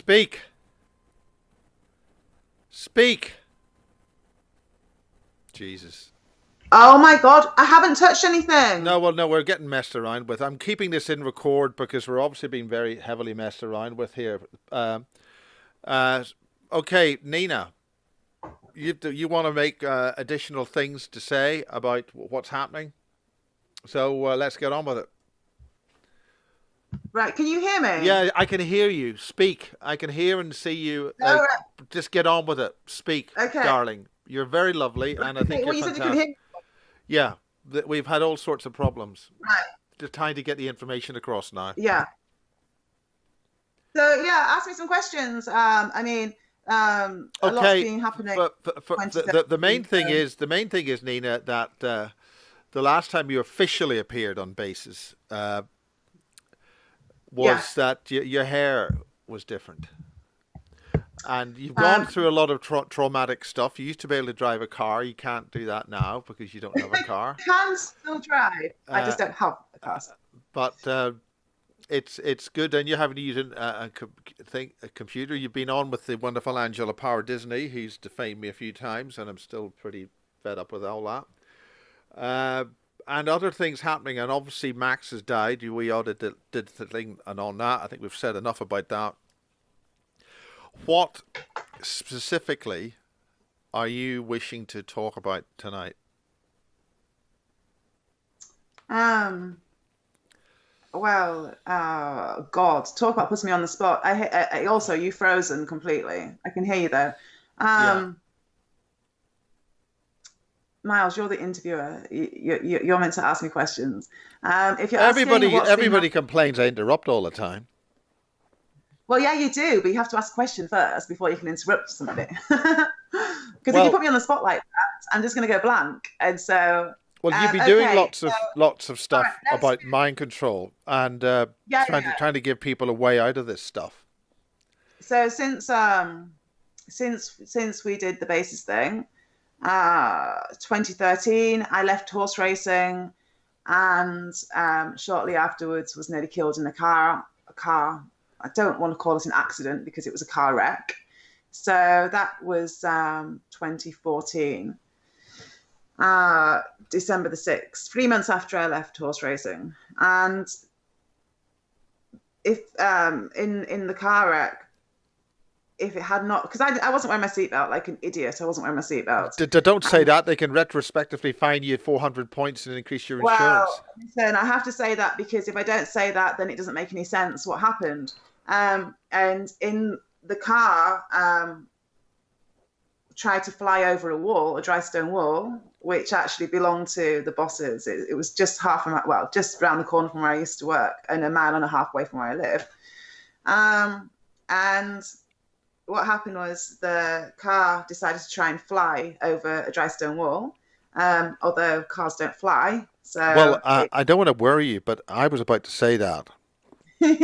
Speak. Speak. Jesus. Oh my God, I haven't touched anything. No, well, no, we're getting messed around with. I'm keeping this in record because we're obviously being very heavily messed around with here. Um, uh, okay, Nina, you want to make additional things to say about what's happening? So let's get on with it. Right, can you hear me? Yeah, I can hear you. Speak. I can hear and see you. All right. Just get on with it. Speak, Okay. darling. You're very lovely, and I think Okay, you're well, you said you couldn't hear fantastic. me. Yeah, we've had all sorts of problems. Right. Just trying to get the information across now. Yeah. So yeah, ask me some questions. A lot's Okay, been happening for in 2017. the main thing is Nina that the last time you officially appeared on Bases Yeah. was that your hair was different. And you've gone Um, through a lot of traumatic stuff. You used to be able to drive a car. You can't do that now because you don't have a I car. can still drive. I Uh, just don't have a car. but it's good, and you're having to use a computer. You've been on with the wonderful Angela Power Disney, who's defamed me a few times, and I'm still pretty fed up with all that. Uh, and other things happening, and obviously Max has died. We all did the thing and on that. I think we've said enough about that. What specifically are you wishing to talk about tonight? Um, God, talk about putting me on the spot. I also, you frozen completely. I can hear you though. Yeah. Um, Miles, you're the interviewer. You're meant to ask me questions. If you're asking what's been Everybody happening, complains I interrupt all the time. well, yeah, you do, but you have to ask a question first before you can interrupt somebody. Because if you Well, put me on the spot like that, I'm just going to go blank. And so, well, you've been doing okay, so lots of all right, stuff about mind control and yeah, yeah, yeah. trying to give people a way out of this stuff. So since we did the basis thing, 2013, I left horse racing, and shortly afterwards was nearly killed in a car. A car. I don't want to call it an accident because it was a car wreck. So that was 2014, December the 6th, 3 months after I left horse racing. And if in the car wreck, if it had not, because I wasn't wearing my seatbelt like an idiot. I wasn't wearing my seatbelt. Don't say that. They can retrospectively fine you 400 points and increase your Well, insurance. listen, I have to say that because if I don't say that, then it doesn't make any sense what happened. And in the car, tried to fly over a wall, a dry stone wall, which actually belonged to the bosses. It was just just around the corner from where I used to work and a mile and a half away from where I live. And what happened was the car decided to try and fly over a dry stone wall, although cars don't fly. Well, So it, I don't want to worry you, but I was about to say that,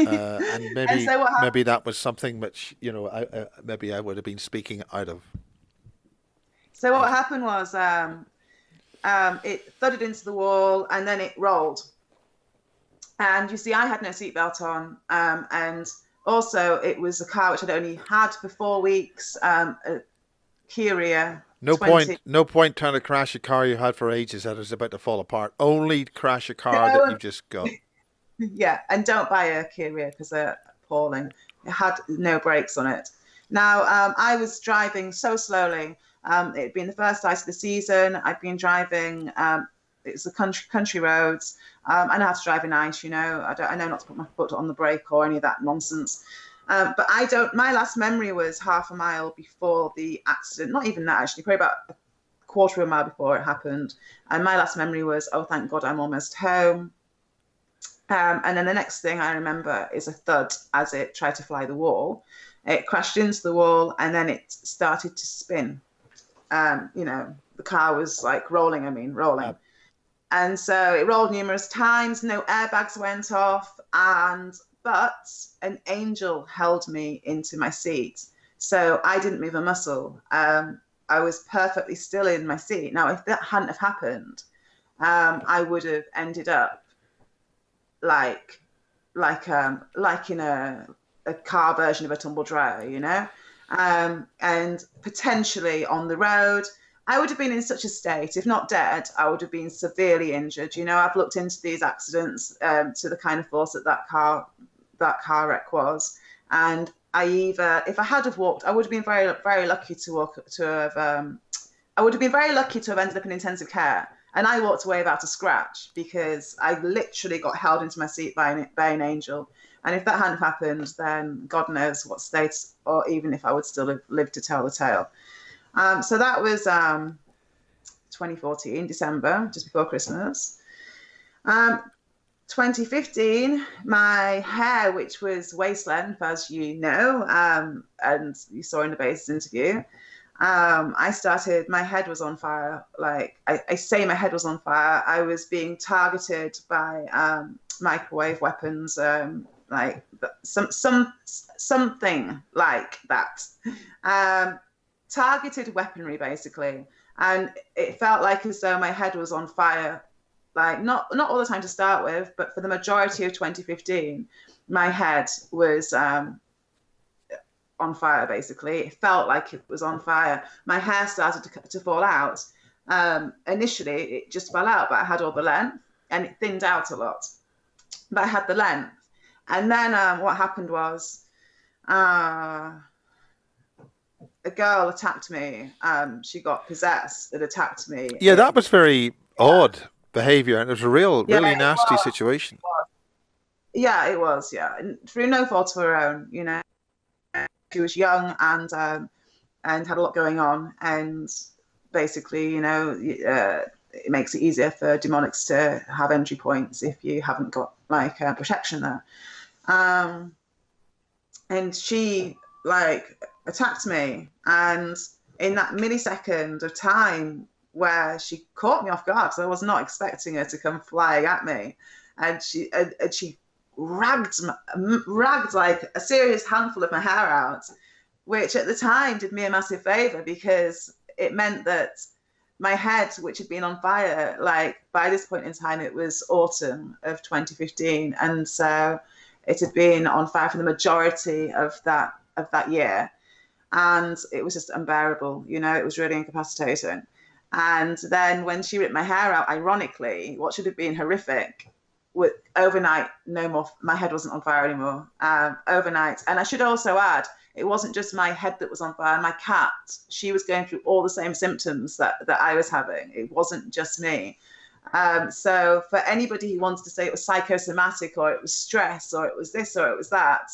and and so what happened? maybe that was something which maybe I would have been speaking out of. So what happened was it thudded into the wall and then it rolled. And you see, I had no seatbelt on, and also it was a car which I'd only had for 4 weeks, a Kia Rio 20. No point trying to crash a car you had for ages that is about to fall apart. Only crash a car that No, you've just got. yeah, and don't buy a Kia Rio because they're appalling. It had no brakes on it. Now, I was driving so slowly. It had been the first ice of the season. I'd been driving. It's the country roads. I know how to drive in ice. I know not to put my foot on the brake or any of that nonsense. But I don't. My last memory was half a mile before the accident. Not even that, actually. Probably about a quarter of a mile before it happened. And my last memory was, oh, thank God, I'm almost home. And then the next thing I remember is a thud as it tried to fly the wall. It crashed into the wall and then it started to spin. The car was like rolling. Uh, And so it rolled numerous times. No airbags went off, but an angel held me into my seat. So I didn't move a muscle. I was perfectly still in my seat. Now, if that hadn't have happened, I would have ended up like in a a car version of a tumble dryer, you know, and potentially on the road. I would have been in such a state, if not dead, I would have been severely injured. You know, I've looked into these accidents to the kind of force that car wreck was, and if I had have walked, I would have been very, very lucky I would have been very lucky to have ended up in intensive care. And I walked away without a scratch because I literally got held into my seat by an angel. And if that hadn't happened, then God knows what state, or even if I would still have lived to tell the tale. So that was 2014, December, just before Christmas. 2015, my hair, which was waist length, as you know, and you saw in the Basis interview, my head was on fire. Like I say, my head was on fire. I was being targeted by microwave weapons, like something like that. Targeted weaponry, basically. And it felt like as though my head was on fire, like not all the time to start with, but for the majority of 2015, my head was on fire, basically. It felt like it was on fire. My hair started to fall out. Initially, it just fell out, but I had all the length, and it thinned out a lot. But I had the length. And then what happened was a girl attacked me. She got possessed. It attacked me. Yeah, that was very odd behavior, and it was a really nasty situation. Yeah, it was. Yeah, and through no fault of her own. You know, she was young and had a lot going on, and basically, you know, it makes it easier for demonics to have entry points if you haven't got like protection there. And she attacked me, and in that millisecond of time where she caught me off guard, because I was not expecting her to come flying at me, and she ragged like a serious handful of my hair out, which at the time did me a massive favor, because it meant that my head, which had been on fire, like by this point in time, it was autumn of 2015, and so it had been on fire for the majority of that year. And it was just unbearable, you know, it was really incapacitating. And then when she ripped my hair out, ironically, what should have been horrific, overnight, no more, my head wasn't on fire anymore, overnight. And I should also add, it wasn't just my head that was on fire, my cat, she was going through all the same symptoms that I was having. It wasn't just me. So for anybody who wanted to say it was psychosomatic, or it was stress, or it was this, or it was that,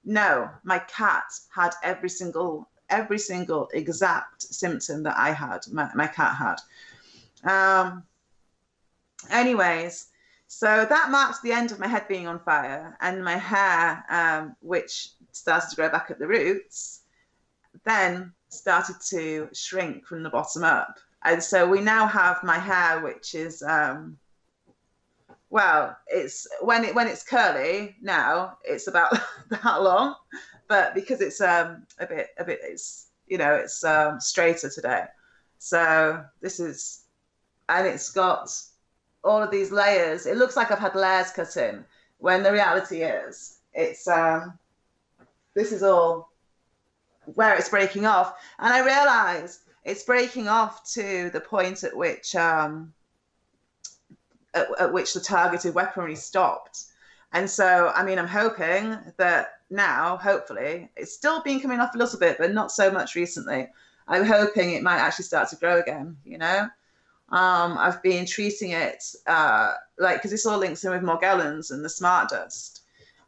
no, my cat had every single exact symptom that I had, my cat had. Anyways, so that marked the end of my head being on fire, and my hair, which started to grow back at the roots, then started to shrink from the bottom up. And so we now have my hair, which is, well, it's when it's curly now, it's about that long, but because it's a bit, it's, you know, it's straighter today. So this is, and it's got all of these layers. It looks like I've had layers cut in, when the reality is, it's this is all where it's breaking off, and I realise it's breaking off to the point at which the targeted weaponry stopped. And so, I mean, I'm hoping that now, hopefully, it's still been coming off a little bit, but not so much recently. I'm hoping it might actually start to grow again, you know? I've been treating it, because this all links in with Morgellons and the smart dust.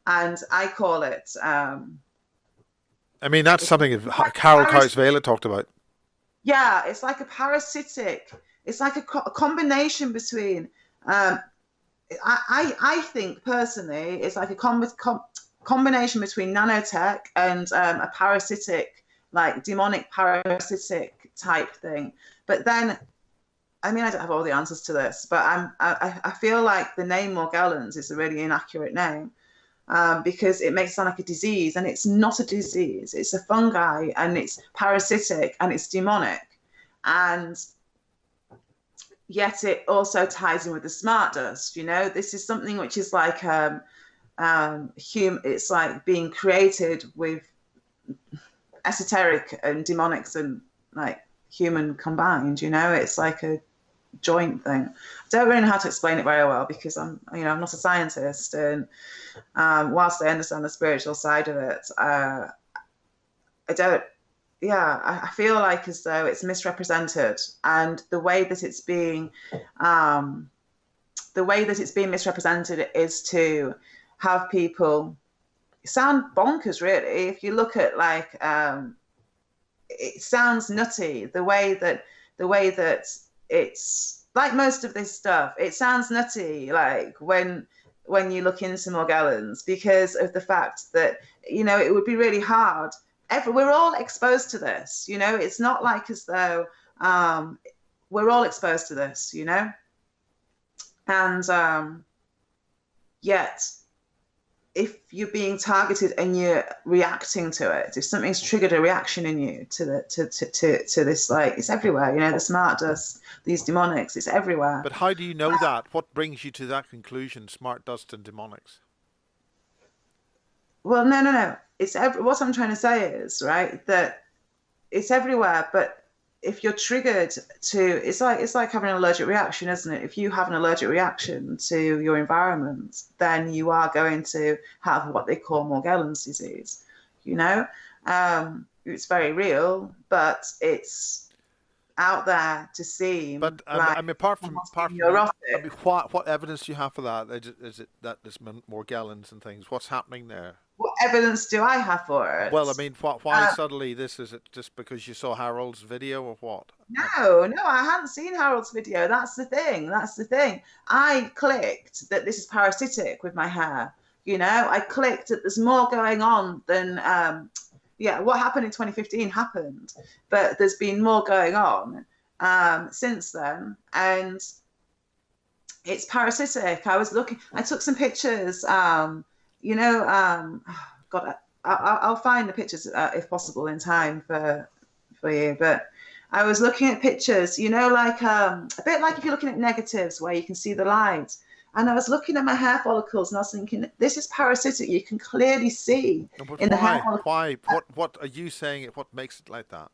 And I call it... I mean, that's something that Carol Kaus-Vela talked about. Yeah, it's like a parasitic. It's like a combination between... I think personally it's like a combination between nanotech and a parasitic, like demonic parasitic type thing. But then, I mean, I don't have all the answers to this, but I feel like the name Morgellons is a really inaccurate name, because it makes it sound like a disease, and it's not a disease. It's a fungi, and it's parasitic, and it's demonic, and yet it also ties in with the smart dust. You know, this is something which is like it's like being created with esoteric and demonics and like human combined, you know, it's like a joint thing. I don't really know how to explain it very well because I'm not a scientist, and whilst I understand the spiritual side of it, I don't. Yeah, I feel like as though it's misrepresented, and the way that it's being misrepresented is to have people sound bonkers. Really, if you look at like, it sounds nutty. The way that it's like most of this stuff, it sounds nutty. Like when you look into Morgellons, because of the fact that it would be really hard. We're all exposed to this, it's not like as though we're all exposed to this, and yet if you're being targeted and you're reacting to it, if something's triggered a reaction in you to this, like, it's everywhere, the smart dust, these demonics, it's everywhere. But how do you know that? What brings you to that conclusion, smart dust and demonics? Well, no. What I'm trying to say is, right, that it's everywhere. But if you're triggered it's like having an allergic reaction, isn't it? If you have an allergic reaction to your environment, then you are going to have what they call Morgellons disease. It's very real, but it's out there to see. But apart from that, what evidence do you have for that? Is it that there's Morgellons and things? What's happening there? What evidence do I have for it? Well, I mean, why suddenly this? Is it just because you saw Harold's video or what? No, I hadn't seen Harold's video. That's the thing. I clicked that this is parasitic with my hair. I clicked that there's more going on than, what happened in 2015 happened, but there's been more going on since then. And it's parasitic. I took some pictures, God, I'll find the pictures if possible in time for you. But I was looking at pictures, like a bit like if you're looking at negatives where you can see the light. And I was looking at my hair follicles and I was thinking, this is parasitic. You can clearly see in the hair follicles. Why? What are you saying? What makes it like that?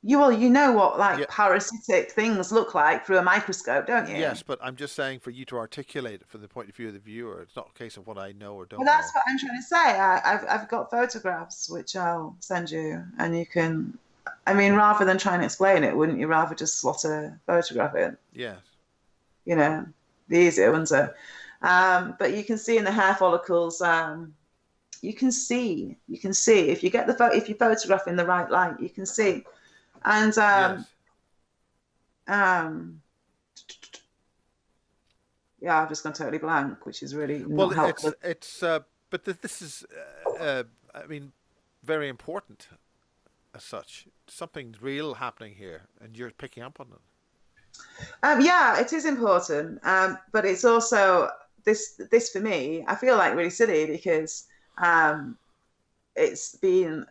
You know what parasitic things look like through a microscope, don't you? Yes, but I'm just saying for you to articulate it from the point of view of the viewer. It's not a case of what I know or don't know. Well, that's what I'm trying to say. I've got photographs which I'll send you, and you can. I mean, rather than trying to explain it, wouldn't you rather just slot a photograph in? Yes. The easier, wouldn't it? But you can see in the hair follicles. You can see if you get if you photograph in the right light, you can see. And yes. I've just gone totally blank, which is really not helpful. But this is, I mean, very important as such. Something's real happening here, and you're picking up on it. Yeah, it is important, but it's also this for me. I feel like really silly because it's been.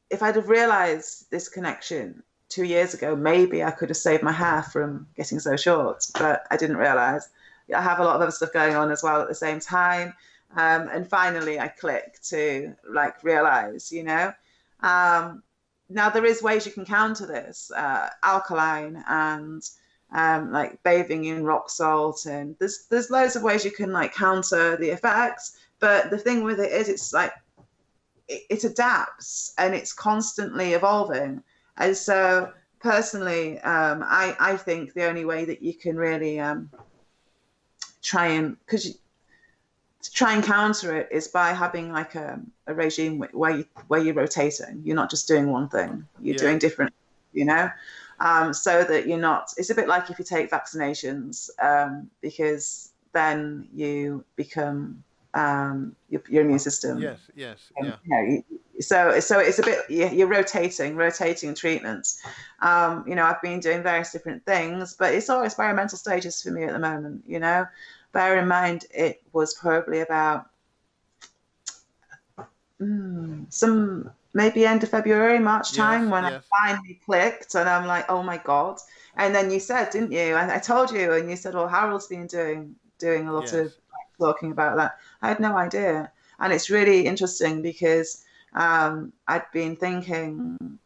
If I'd have realised this connection 2 years ago, maybe I could have saved my hair from getting so short, but I didn't realise. I have a lot of other stuff going on as well at the same time. And finally I clicked to realise, Now there is ways you can counter this, alkaline and bathing in rock salt, and there's loads of ways you can counter the effects. But the thing with it is it's it adapts and it's constantly evolving. And so personally, I think the only way that you can really try and counter it is by having a regime where you're rotating. You're not just doing one thing. You're doing different, so that you're not. It's a bit like if you take vaccinations, because then you become your immune system. Yes. So it's a bit, you're rotating treatments. I've been doing various different things, but it's all experimental stages for me at the moment. Bear in mind it was probably about some maybe end of February, March time when I finally clicked, and I'm like, oh my God. And then you said, didn't you? I told you, and you said, well, Harold's been doing doing a lot of Yes. talking about that. I had no idea. And it's really interesting because I'd been thinking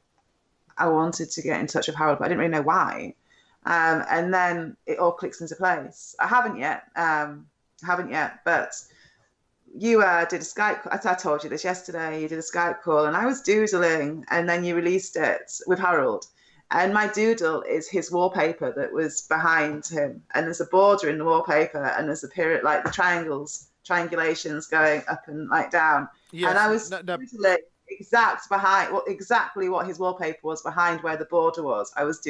I wanted to get in touch with Harold, but I didn't really know why. And then it all clicks into place. I haven't yet. But you did a Skype. I told you this yesterday. You did a Skype call, and I was doodling, and then you released it with Harold. And my doodle is his wallpaper that was behind him, and there's a border in the wallpaper, and there's a period like the triangulations going up and like down. And Yes. I was No, no, doodling exactly what his wallpaper was behind where the border was. I was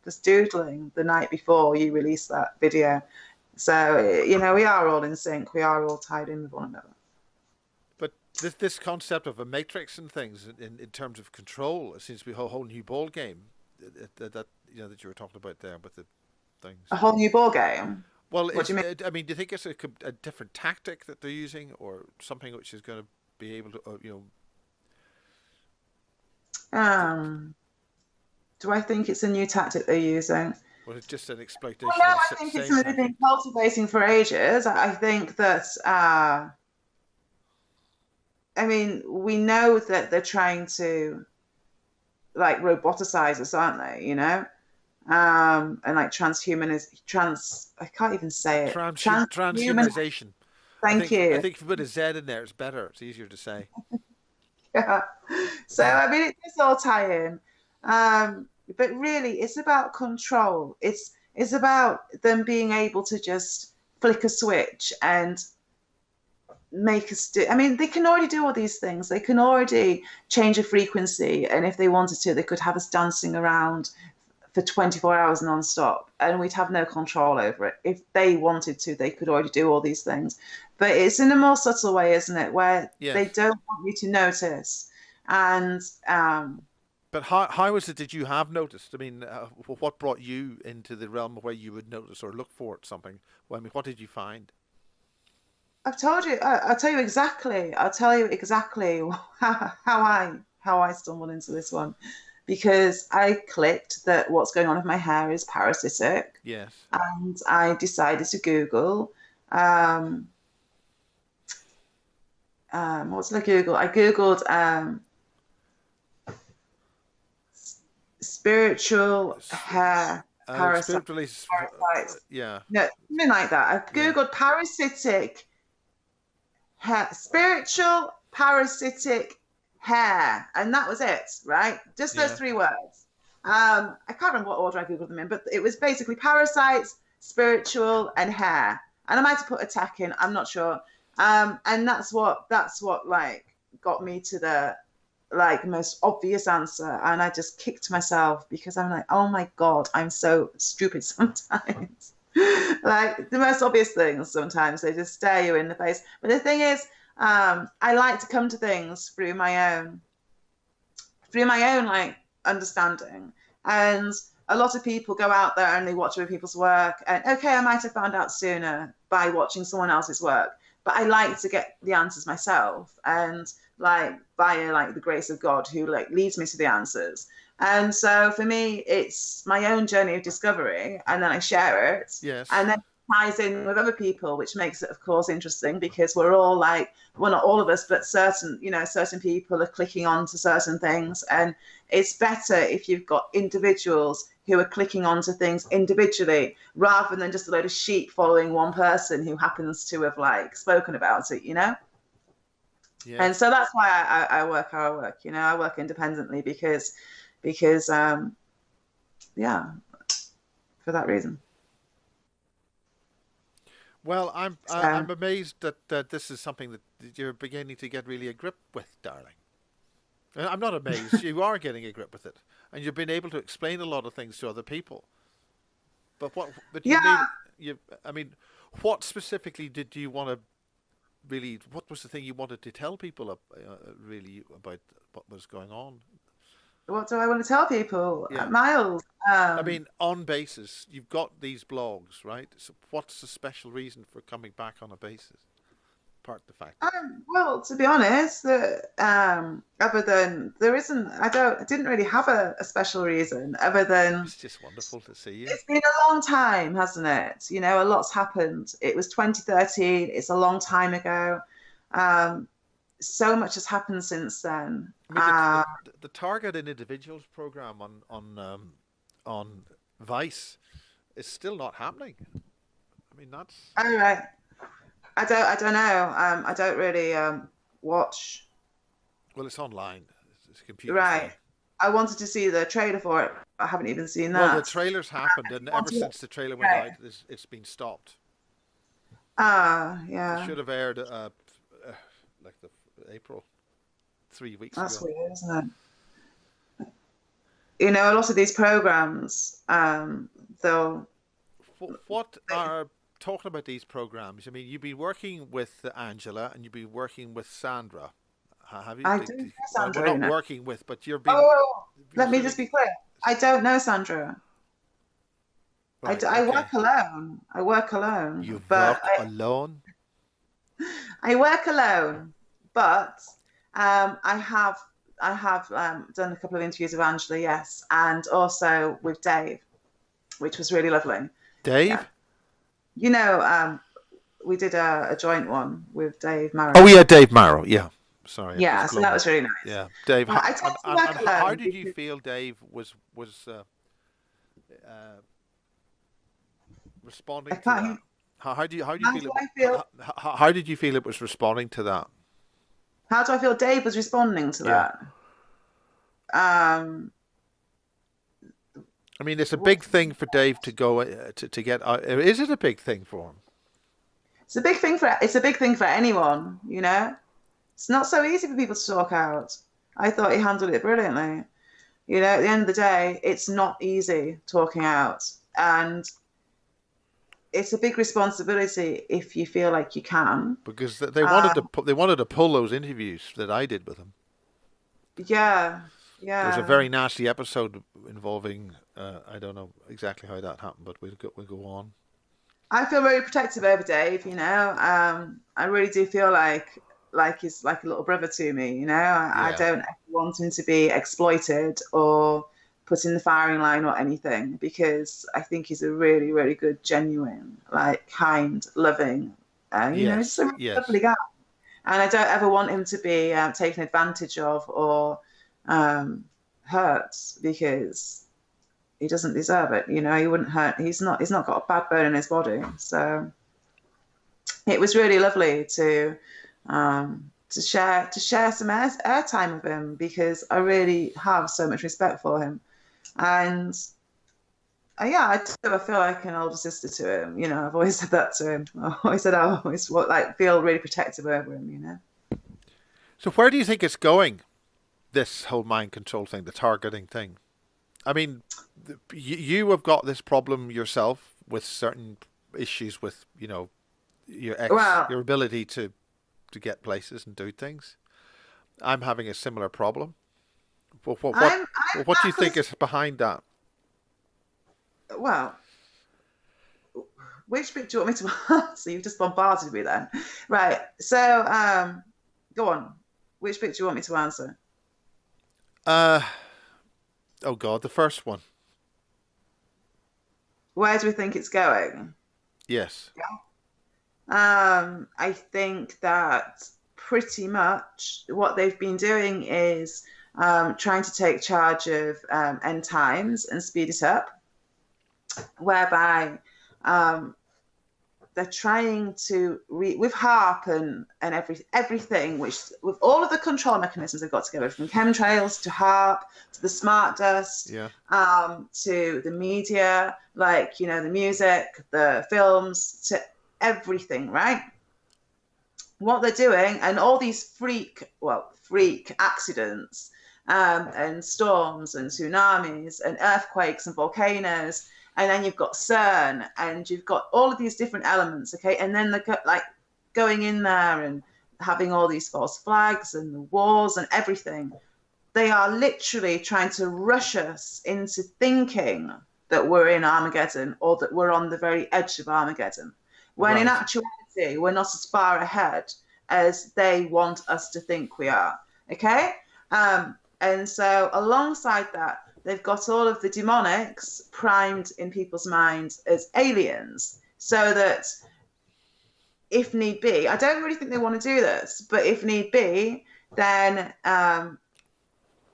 just doodling the night before you released that video. So, we are all in sync. We are all tied in with one another. but this concept of a matrix and things in terms of control, it seems to be a whole new ball game that that you were talking about there with the things. A whole new ball game. Well, What do you mean? I mean, do you think it's a different tactic that they're using, or something which is going to be able to, Um, do I think it's a new tactic they're using? well, it's just an Well, exploitation no, of I the think it's same something they've tactic. been cultivating for ages. I think that, I mean, we know that they're trying to like roboticize us, aren't they? And like I can't even say it. Transhuman. Transhumanization. Thank I you. think if you put a Z in there, it's better. It's easier to say. Yeah. So I mean, it does all tie in, but really, it's about control. It's about them being able to just flick a switch and make us do. I mean, they can already do all these things. They can already change a frequency, and if they wanted to, they could have us dancing around for 24 hours non-stop, and we'd have no control over it. If they wanted to, they could already do all these things. But it's in a more subtle way, isn't it, where Yes. they don't want you to notice. And But how is it that you have noticed? I mean, what brought you into the realm where you would notice or look for something? Well, I mean, what did you find? I've told you, I'll tell you exactly. I'll tell you exactly how I stumbled into this one, because I clicked that what's going on with my hair is parasitic, Yes. and I decided to Google. Um, what did I Google? I Googled spiritual hair Spiritually, parasites. yeah. No, something like that. I Yeah. Googled parasitic hair, spiritual parasitic hair, and that was it, right? Just those Yeah. three words. I can't remember what order I Googled them in, but it was basically parasites, spiritual, and hair. And I might have put attack in, I'm not sure. And that's what like got me to the like most obvious answer. And I just kicked myself because I'm like, oh my God, I'm so stupid sometimes. Like the most obvious things sometimes they just stare you in the face. But the thing is, I like to come to things through my own like understanding. And a lot of people go out there and they watch other people's work. And okay, I might have found out sooner by watching someone else's work, but I like to get the answers myself, and like via like the grace of God who like leads me to the answers. And so for me, it's my own journey of discovery, and then I share it, Yes. and then it ties in with other people, which makes it, of course, interesting because we're all like, well, not all of us, but certain people are clicking on to certain things, and it's better if you've got individuals who are clicking onto things individually rather than just a load of sheep following one person who happens to have like spoken about it. Yes. And so that's why I work how I work. I work independently because yeah, for that reason. Well, So I'm amazed that this is something that you're beginning to get really a grip with, darling. I'm not amazed. You are getting a grip with it, and you've been able to explain a lot of things to other people. But you yeah, made you. I mean, what specifically did you want to really? What was the thing you wanted to tell people really about what was going on? what do I want to tell people? Yeah. Miles. I mean, on basis, you've got these blogs, right? So what's the special reason for coming back on a basis? apart the fact that Well, to be honest, other than there isn't, I didn't really have a special reason other than it's just wonderful to see you. it's been a long time, hasn't it? You know, a lot's happened. It was 2013. It's a long time ago. Um, so much has happened since then. I mean, the Target in Individuals program on Vice is still not happening. I mean, that's All right. I don't know. I don't really watch. well, it's online. It's a computer thing. Right. I wanted to see the trailer for it. I haven't even seen Well, the that. trailers happened, and ever since the trailer went Right. out, it's been stopped. It Yeah. should have aired like the April 3 weeks That's ago. weird, isn't it? You know, a lot of these programs, they'll. What are talking about these programs? I mean, you've been working with Angela and you've been working with Sandra. Have you? I do know Well, we're Sandra, you not know. working with, but you've been. Oh, You're let me sort just of be clear. I don't know Sandra. right. I Okay. work alone. I work alone, You but work alone. I work alone. But I have done a couple of interviews with Angela, yes, and also with Dave, which was really lovely. Yeah, Dave? you know, we did a joint one with Dave Oh Marrow. yeah, Dave Marrow. Yeah. Sorry, I've Yeah, just so that blown. was really nice. Yeah, Dave. I tend to work How alone did you because feel Dave was uh, I responding to can't. that? How do you How feel do it? I feel? How did you feel it was responding to that? How do I feel? Dave was responding to Yeah. that. Um, I mean, it's a what? big thing for Dave to go to get. Is it a big thing for him? It's a big thing for anyone, you know. It's not so easy for people to talk out. I thought he handled it brilliantly. You know, at the end of the day, it's not easy talking out, and it's a big responsibility if you feel like you can. Because they wanted to Um, they wanted to pull those interviews that I did with him. yeah, There was a yeah. very nasty episode involving. I don't know exactly how that happened, but we'll go on. I feel very protective over Dave, you know. I really do feel like he's like a little brother to me, you know. I Yeah. don't ever want him to be exploited or put in the firing line or anything because I think he's a really, really good, genuine, like kind, loving, you know, just Yes. a really lovely Yes. guy. And I don't ever want him to be taken advantage of or um, hurt because he doesn't deserve it. You know, he wouldn't hurt. He's not got a bad bone in his body. So it was really lovely to share some airtime with him because I really have so much respect for him. And yeah, I do feel like an older sister to him. You know, I've always said that to him. I always said I always like feel really protective over him. You know. So where do you think it's going? This whole mind control thing, the targeting thing. I mean, you have got this problem yourself with certain issues with Well, your ability to get places and do things. I'm having a similar problem. What do I'm you at think this. is behind that? Well, which bit do you want me to answer? You've just bombarded me then. Right. So, go on. Which bit do you want me to answer? Uh oh God, the first one. Where do we think it's going? Yes. I think that pretty much what they've been doing is trying to take charge of end times and speed it up, whereby um, they're trying to with HARP and everything, which with all of the control mechanisms they've got together, from chemtrails to HARP to the smart dust, Yeah. to the media, like you know the music, the films, to everything, right? What they're doing, and all these freak accidents, and storms and tsunamis and earthquakes and volcanoes, and then you've got CERN, and you've got all of these different elements, okay? And then they're like going in there and having all these false flags and the wars and everything. They are literally trying to rush us into thinking that we're in Armageddon or that we're on the very edge of Armageddon, when in Right. actuality we're not as far ahead as they want us to think we are. Okay? And so alongside that, they've got all of the demonics primed in people's minds as aliens, so that if need be, I don't really think they want to do this, but if need be, then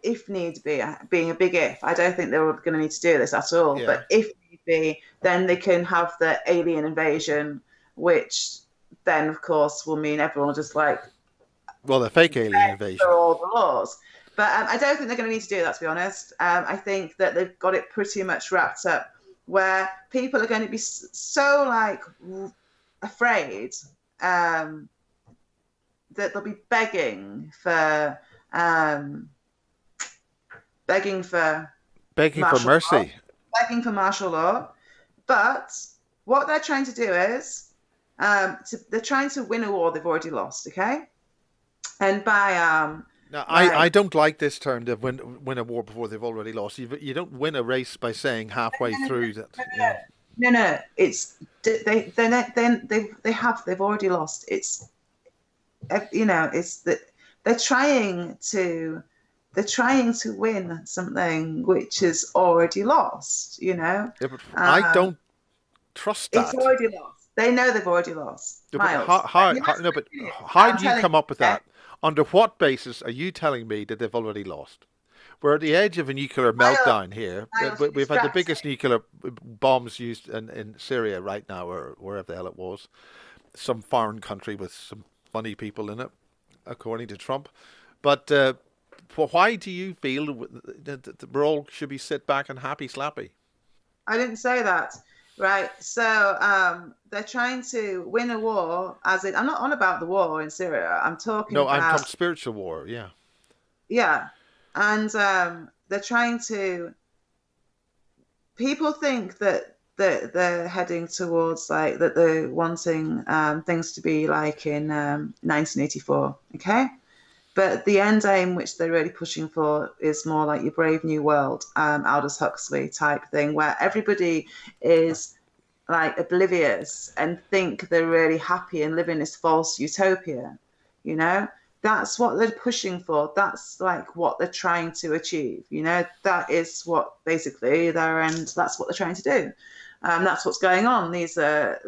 if need be, being a big if, I don't think they were going to need to do this at all. Yeah. But if need be, then they can have the alien invasion, which then, of course, will mean everyone will just like the fake alien invasion. for all the laws. But I don't think they're going to need to do that, to be honest. I think that they've got it pretty much wrapped up, where people are going to be so like afraid that they'll be begging for mercy, begging for martial law. But what they're trying to do is they're trying to win a war they've already lost. Okay, and by now, I don't like this term to win a war before they've already lost. You don't win a race by saying halfway through that. No. It's they've already lost. It's it's that they're trying to win something which is already lost. Yeah, but I don't trust that. It's already lost. They know they've already lost. Yeah, but how do you come up with that? Under what basis are you telling me that they've already lost? We're at the edge of a nuclear meltdown here. We've had the biggest nuclear bombs used in Syria right now, or wherever the hell it was. Some foreign country with some funny people in it, according to Trump. But why do you feel that we all should be sit back and happy slappy? I didn't say that. Right, so they're trying to win a war. I'm not on about the war in Syria. I'm talking about... No, I'm talking spiritual war. Yeah. Yeah, and they're trying to. People think that they're heading towards like that. They're wanting things to be like in 1984. Okay, but the end aim which they're really pushing for is more like your Brave New World, Aldous Huxley type thing, where everybody is like oblivious and think they're really happy and live in this false utopia. That's what they're pushing for. That's like what they're trying to achieve. That is what basically their end. That's what they're trying to do. That's what's going on. These are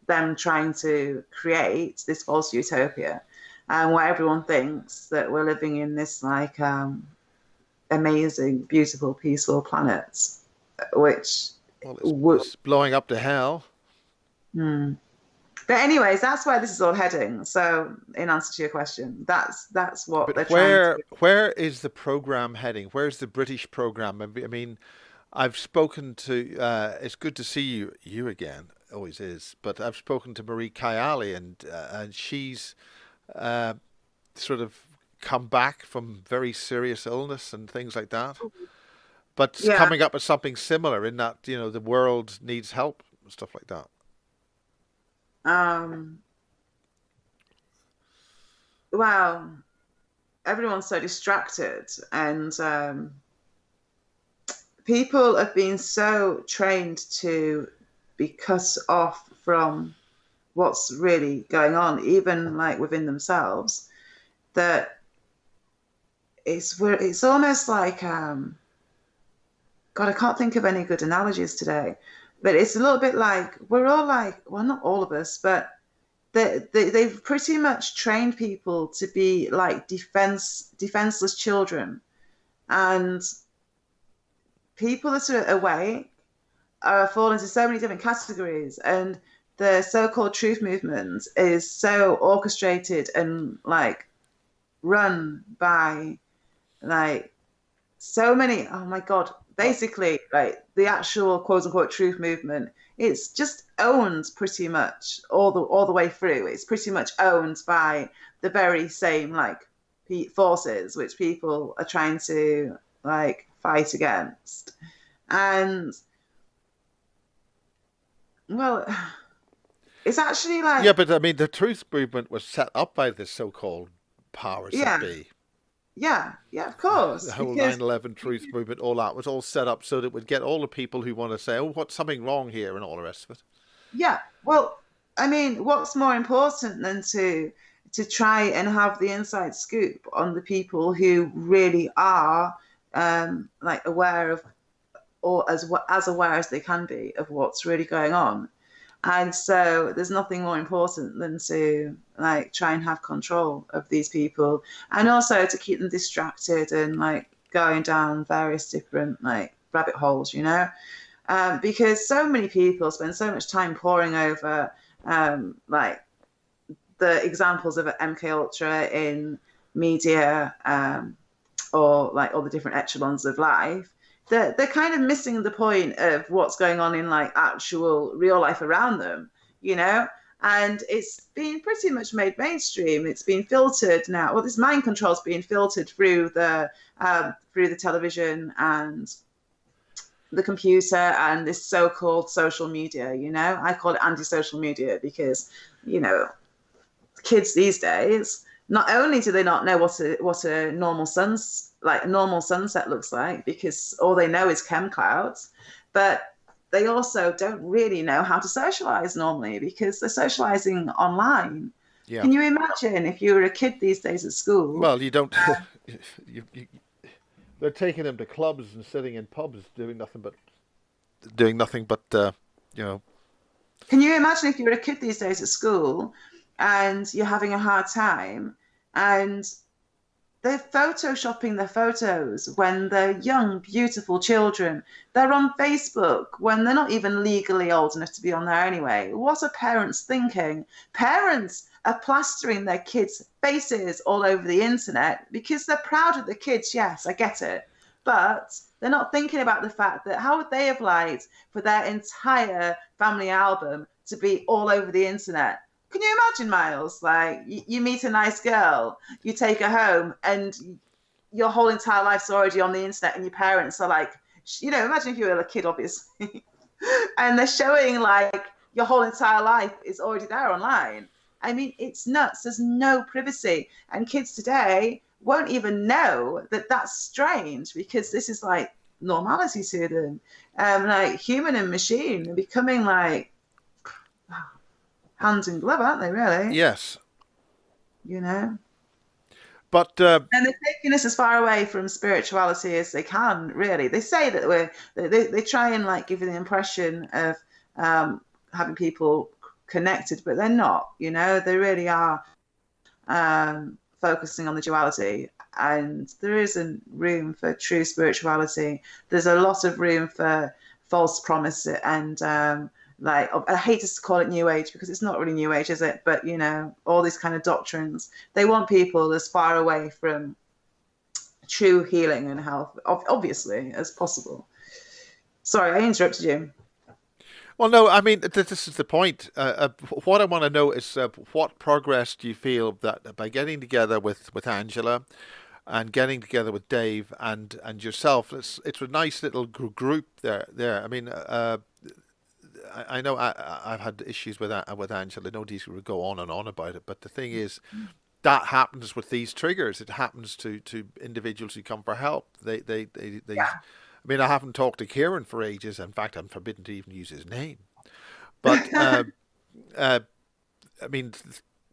them trying to create this false utopia, where everyone thinks that we're living in this like amazing, beautiful, peaceful planet, which it's blowing up to hell. But anyways, that's where this is all heading. So, in answer to your question, that's what they're trying to do. Where is the program heading? Where's the British program? I mean, I've spoken to. It's good to see you again. Always is. But I've spoken to Marie Kayali, and she's sort of come back from very serious illness and things like that. But coming up with something similar in that the world needs help and stuff like that. Well, everyone's so distracted, and people have been so trained to be cut off from what's really going on, even like within themselves, that it's almost like God, I can't think of any good analogies today. But it's a little bit like we're all like, well, not all of us, but they've pretty much trained people to be like defenseless children, and people that are awake fall into so many different categories, and the so-called truth movement is so orchestrated and like run by like so many. Oh my God. Basically, like the actual quote unquote truth movement, it's just owned pretty much all the way through. It's pretty much owned by the very same like forces which people are trying to like fight against. And well, it's actually like but I mean the truth movement was set up by the so-called powers that be. Yeah, of course. The whole 9/11 truth movement, all that was all set up so that it would get all the people who want to say, "Oh, what's something wrong here," and all the rest of it. Yeah, well, I mean, what's more important than to try and have the inside scoop on the people who really are like aware of, or as aware as they can be of what's really going on. And so there's nothing more important than to like try and have control of these people, and also to keep them distracted and like going down various different like rabbit holes, you know, because so many people spend so much time poring over like the examples of MK Ultra in media, or like all the different echelons of life, they're kind of missing the point of what's going on in like actual real life around them, you know. And it's been pretty much made mainstream. It's been filtered now. Well, this mind control is being filtered through the television and the computer and this so-called social media. You know, I call it anti-social media because, you know, kids these days, not only do they not know what a normal sunset looks like, because all they know is chem clouds, but they also don't really know how to socialize normally because they're socializing online. Yeah. Can you imagine if you were a kid these days at school? Well, you don't. They're taking them to clubs and sitting in pubs, doing nothing but you know. Can you imagine if you were a kid these days at school and you're having a hard time and they're photoshopping their photos when they're young, beautiful children. They're on Facebook when they're not even legally old enough to be on there anyway. What are parents thinking? Parents are plastering their kids' faces all over the internet because they're proud of the kids. Yes, I get it. But they're not thinking about the fact that how would they have liked for their entire family album to be all over the internet? Can you imagine, Miles? Like, you meet a nice girl, you take her home, and your whole entire life's already on the internet, and your parents are like, you know, imagine if you were a kid, obviously, and they're showing like your whole entire life is already there online. I mean, it's nuts. There's no privacy, and kids today won't even know that that's strange because this is like normality to them. Like human and machine are becoming like hand in glove, aren't they, really? Yes. You know? But and they're taking us as far away from spirituality as they can, really. They say that they try and like give you the impression of having people connected, but they're not, you know. They really are focusing on the duality, and there isn't room for true spirituality. There's a lot of room for false promise and like, I hate to call it New Age because it's not really New Age, is it? But, you know, all these kind of doctrines, they want people as far away from true healing and health, obviously, as possible. Sorry, I interrupted you. Well, no, I mean, this is the point. What I want to know is what progress do you feel that by getting together with Angela and getting together with Dave and yourself, it's a nice little group there. I mean, I know I've had issues with Angela. Nobody's going to go on and on about it, but the thing is, that happens with these triggers. It happens to individuals who come for help. They Yeah. I mean, I haven't talked to Kieran for ages. In fact, I'm forbidden to even use his name. But I mean,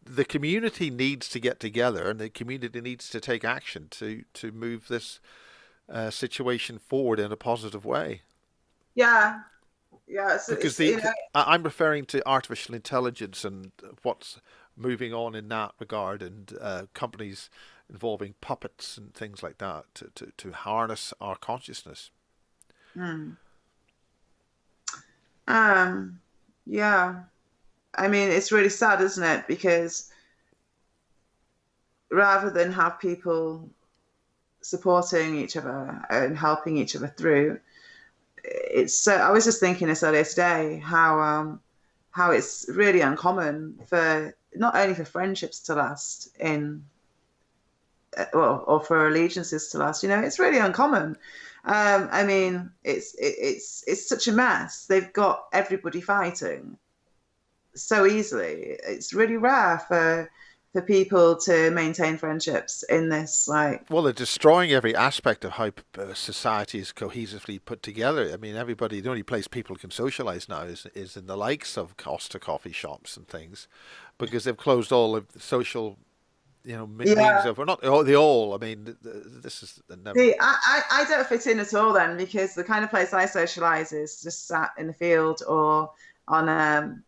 the community needs to get together, and the community needs to take action to move this situation forward in a positive way. Yeah. Yeah. Because you know, I'm referring to artificial intelligence and what's moving on in that regard, and companies involving puppets and things like that to harness our consciousness. Yeah. I mean, it's really sad, isn't it? Because rather than have people supporting each other and helping each other through, it's so. I was just thinking this earlier today how it's really uncommon for not only for friendships to last in well, or for allegiances to last. You know, it's really uncommon. I mean, it's such a mess. They've got everybody fighting so easily. It's really rare for for people to maintain friendships in this like. Well, they're destroying every aspect of how society is cohesively put together. I mean, everybody, the only place people can socialize now is in the likes of Costa coffee shops and things, because they've closed all of the social, means Yeah. of, or not all, the all. I mean, this is never. See, I don't fit in at all then because the kind of place I socialize is just sat in the field or on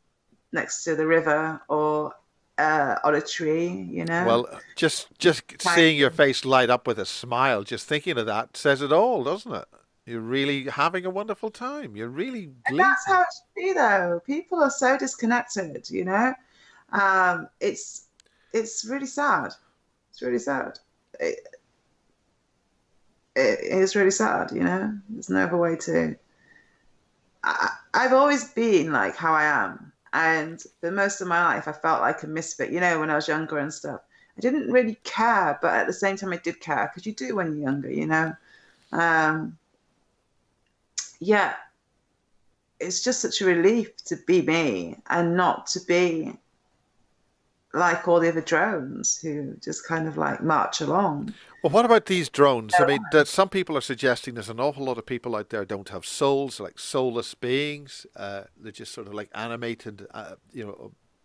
next to the river or on a tree, you know. Well, just Kind seeing your face light up with a smile, just thinking of that says it all, doesn't it? You're really having a wonderful time. You're really And that's gleeful. how it should be though. People are so disconnected, you know. Um, it's it's really sad. It's really sad. It, it is really sad, you know. There's no other way to. I've always been like how I am, and for most of my life, I felt like a misfit. You know, when I was younger and stuff, I didn't really care, but at the same time, I did care because you do when you're younger, you know. Um, yeah, it's just such a relief to be me and not to be like all the other drones who just kind of like march along. Well, what about these drones? I mean, that some people are suggesting there's an awful lot of people out there don't have souls, like soulless beings. They're just sort of like animated,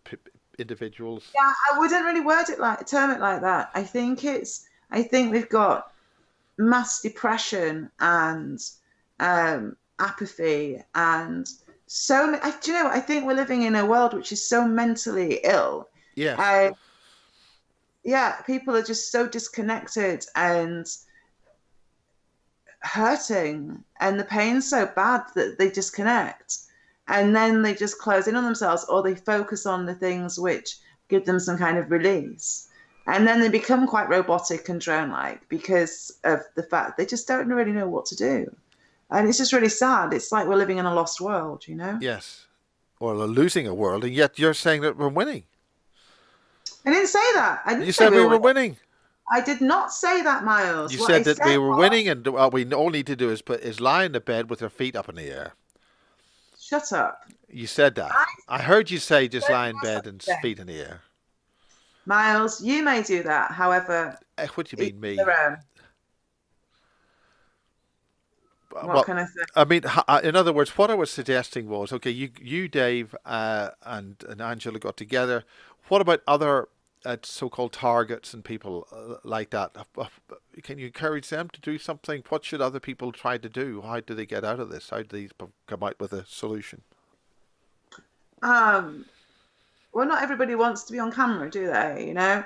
p- individuals. Yeah, I wouldn't really word it like term it like that. I think we've got mass depression and apathy and do you know what? I think we're living in a world which is so mentally ill. Yes. Uh, yeah, people are just so disconnected and hurting, and the pain's so bad that they disconnect, and then they just close in on themselves, or they focus on the things which give them some kind of release. And then they become quite robotic and drone-like because of the fact they just don't really know what to do. And it's just really sad. It's like we're living in a lost world, you know? Yes. Or they're losing a world, and yet you're saying that we're winning. I didn't say that. I You didn't say said we we were were winning. winning. I did not say that, Miles. You What I said that said we were was, winning, and what we all need to do is lie in the bed with our feet up in the air. shut up. You said that. I I heard you say just said lie in no such bed and thing. feet in the air. Miles, you may do that. However, What do you each mean, their me? own. What Well, can I say? I mean, in other words, what I was suggesting was, okay, Dave, and Angela got together. What about other so-called targets and people like that? Can you encourage them to do something? What should other people try to do? How do they get out of this? How do they come out with a solution? Um, well, not everybody wants to be on camera, do they? You know,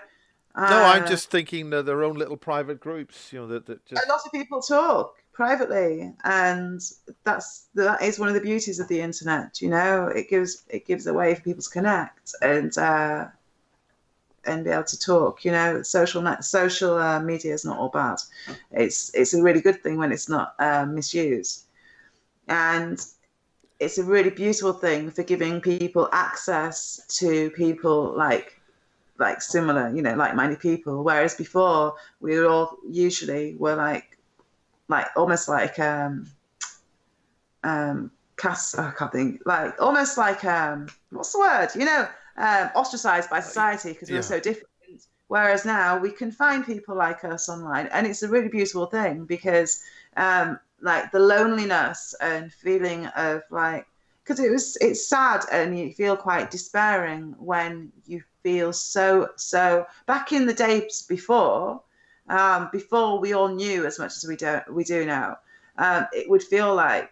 No, I'm uh, just thinking that their own little private groups, that a just. lot of people talk privately, and that is one of the beauties of the internet. You know, it gives a way for people to connect and be able to talk. You know, social media is not all bad. It's a really good thing when it's not misused, and it's a really beautiful thing for giving people access to people like similar, you know, like-minded people. Whereas before, we were all usually were like almost like cast. I can't think. Like almost like what's the word? You know, ostracized by society because we were Yeah. so different. Whereas now we can find people like us online, and it's a really beautiful thing because like the loneliness and feeling of like because it's sad and you feel quite despairing when you feel so back in the days before we all knew as much as we do now. It would feel like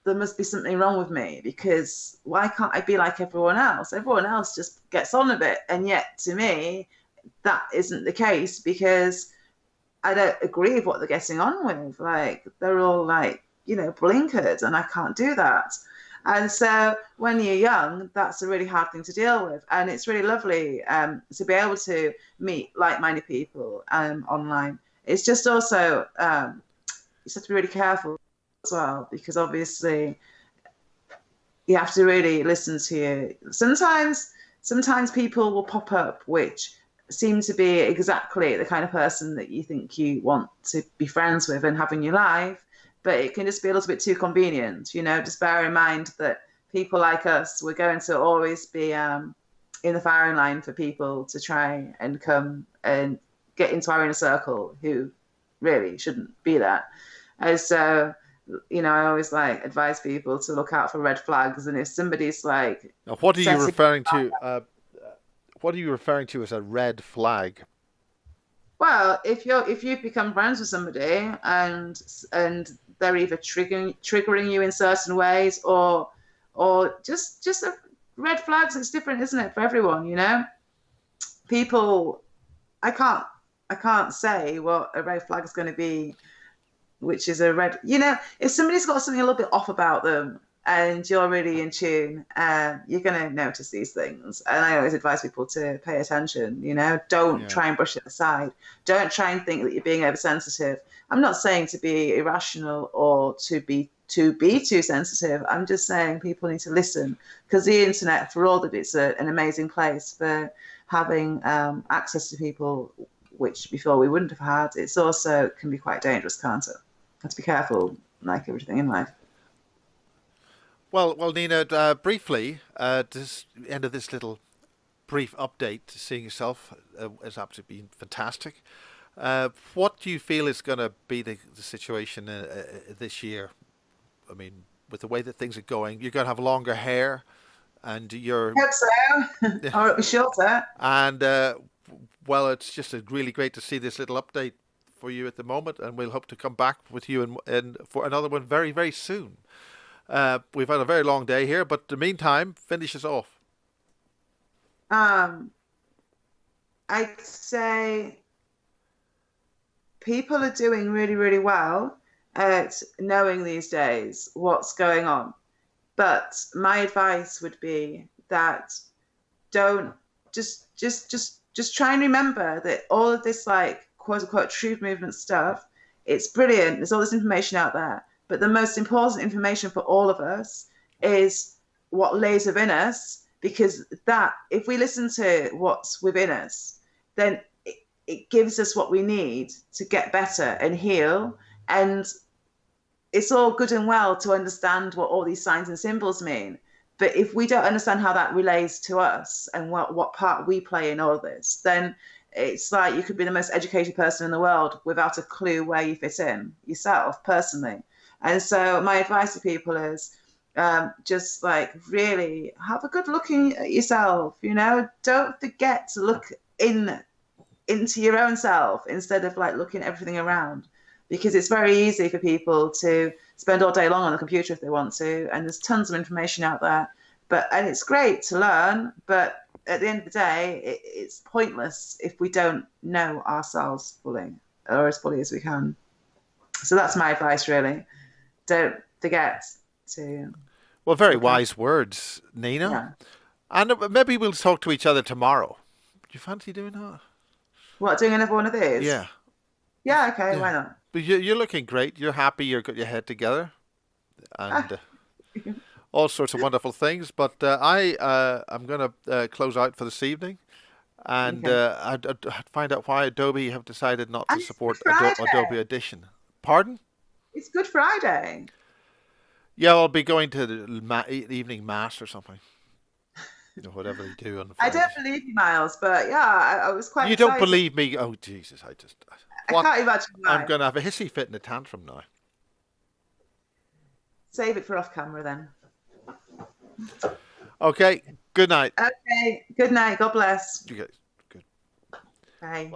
there must be something wrong with me because why can't I be like everyone else? Everyone else just gets on a bit, and yet to me that isn't the case because I don't agree with what they're getting on with. Like they're all like, you know, blinkered, and I can't do that. And so when you're young, that's a really hard thing to deal with, and it's really lovely to be able to meet like-minded people online. It's just also you have to be really careful as well because obviously you have to really listen to you. Sometimes people will pop up which seem to be exactly the kind of person that you think you want to be friends with and have in your life, but it can just be a little bit too convenient. You know, just bear in mind that people like us, we're going to always be in the firing line for people to try and come and get into our inner circle who really shouldn't be there. And so, I always like advise people to look out for red flags. And if somebody's like, Now, what are you referring to? What are you referring to as a red flag? well, if you've become friends with somebody and they're either triggering you in certain ways or just a red flags, it's different, isn't it, for everyone, People, I can't say what a red flag is going to be, which is a red, if somebody's got something a little bit off about them and you're really in tune, you're going to notice these things. And I always advise people to pay attention, don't try and brush it aside. Don't try and think that you're being oversensitive. I'm not saying to be irrational or to be too sensitive. I'm just saying people need to listen, because the internet, for all that it's an amazing place for having access to people, which before we wouldn't have had, it's also can be quite dangerous, can't it? Have to be careful, like everything in life. Well, Nina, briefly, this end of this little brief update, seeing yourself has absolutely been fantastic. What do you feel is going to be the situation this year? I mean, with the way that things are going, you're going to have longer hair, and you're. I hope so. Or it'll be shorter. And well, it's just really great to see this little update for you at the moment, and we'll hope to come back with you and for another one very, very soon. We've had a very long day here, but in the meantime, finish us off. I'd say people are doing really, really well at knowing these days what's going on. But my advice would be that don't just try and remember that all of this, like, quote unquote truth movement stuff, it's brilliant. There's all this information out there. But the most important information for all of us is what lays within us, because that, if we listen to what's within us, then it gives us what we need to get better and heal. And it's all good and well to understand what all these signs and symbols mean. But if we don't understand how that relates to us and what part we play in all this, then it's like you could be the most educated person in the world without a clue where you fit in yourself personally. And so my advice to people is just like really have a good looking at yourself, don't forget to look into your own self instead of like looking at everything around, because it's very easy for people to spend all day long on the computer if they want to, and there's tons of information out there, and it's great to learn, but at the end of the day, it's pointless if we don't know ourselves fully, or as fully as we can. So that's my advice, really. Don't forget to. Well, very wise words, Nina. Yeah. And maybe we'll talk to each other tomorrow. Do you fancy doing that? What, doing another one of these? Yeah. Yeah, okay, why not? But you're looking great. You're happy. You've got your head together. And all sorts of wonderful things. But I'm going to close out for this evening. And I'd find out why Adobe have decided not to support Adobe Audition. Pardon? It's Good Friday. Yeah, I'll be going to the evening mass or something. Whatever they do on the Fridays. I don't believe you, Miles, but yeah, I was quite You excited. don't believe me? Oh, Jesus, I can't imagine why. I'm going to have a hissy fit in a tantrum now. Save it for off camera then. Okay, good night. Okay, good night. God bless. You guys, good. Bye.